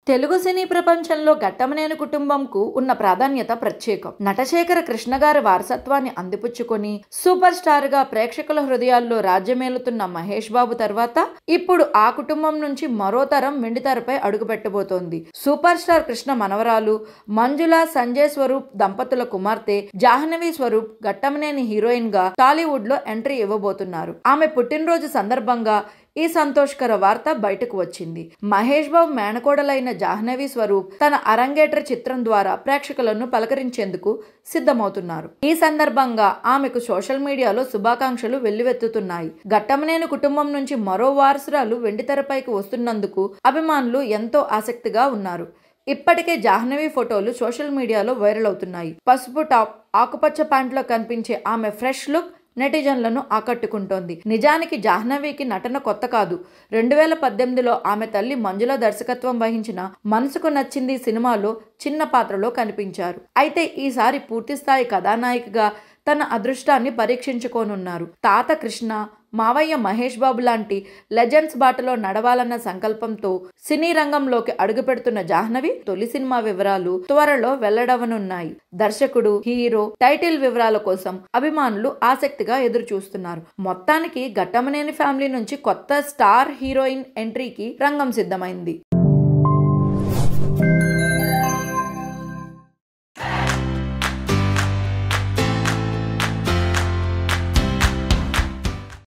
తెలుగు సినీ ప్రపంచంలో ఘట్టమనేని కుటుంబంకు ఉన్న ప్రాధాన్యత ప్రత్యేకం. నటశేఖర కృష్ణ గారి వారసత్వాన్ని అందిపుచ్చుకొని సూపర్ స్టార్ గా ప్రేక్షకుల హృదయాల్లో రాజ్యమేలుతున్న మహేష్ బాబు తర్వాత ఇప్పుడు ఆ కుటుంబం నుంచి మరో తరం వెండితెరపై అడుగుపెట్టబోతోంది. సూపర్ స్టార్ కృష్ణ మనవరాలు మంజుల సంజయ్ స్వరూప్ దంపతుల కుమార్తె జాహ్నవి స్వరూప్ ఘట్టమనేని హీరోయిన్ గా టాలీవుడ్ లో ఎంట్రీ ఇవ్వబోతున్నారు. ఆమె పుట్టినరోజు సందర్భంగా ఈ సంతోషకర వార్త బయటకు వచ్చింది. మహేష్ బాబు మేనకోడలైన జాహ్నవి స్వరూప్ తన అరంగేట్ర చిత్రం ద్వారా ప్రేక్షకులను పలకరించేందుకు సిద్ధమవుతున్నారు. ఈ సందర్భంగా ఆమెకు సోషల్ మీడియాలో శుభాకాంక్షలు వెల్లువెత్తుతున్నాయి. ఘట్టమనేని కుటుంబం నుంచి మరో వారసురాలు వెండితెరపైకి వస్తున్నందుకు అభిమానులు ఎంతో ఆసక్తిగా ఉన్నారు. ఇప్పటికే జాహ్నవి ఫోటోలు సోషల్ మీడియాలో వైరల్ అవుతున్నాయి. పసుపు టాప్, ఆకుపచ్చ ప్యాంట్లో కనిపించే ఆమె ఫ్రెష్ లుక్ నెటిజన్లను ఆకట్టుకుంటోంది. నిజానికి జాహ్నవికి నటన కొత్త కాదు. 2018లో ఆమె తల్లి మంజుల దర్శకత్వం వహించిన మనసుకు నచ్చింది సినిమాలో చిన్న పాత్రలో కనిపించారు. అయితే ఈసారి పూర్తిస్థాయి కథానాయికగా తన అదృష్టాన్ని పరీక్షించుకోనున్నారు. తాత కృష్ణ, మావయ్య మహేష్ బాబు లాంటి లెజెండ్స్ బాటలో నడవాలన్న సంకల్పంతో సినీ రంగంలోకి అడుగుపెడుతున్న జాహ్నవి తొలి సినిమా వివరాలు త్వరలో వెల్లడవనున్నాయి. దర్శకుడు, హీరో, టైటిల్ వివరాల కోసం అభిమానులు ఆసక్తిగా ఎదురు చూస్తున్నారు. మొత్తానికి ఘట్టమనేని ఫ్యామిలీ నుంచి కొత్త స్టార్ హీరోయిన్ ఎంట్రీకి రంగం సిద్ధమైంది.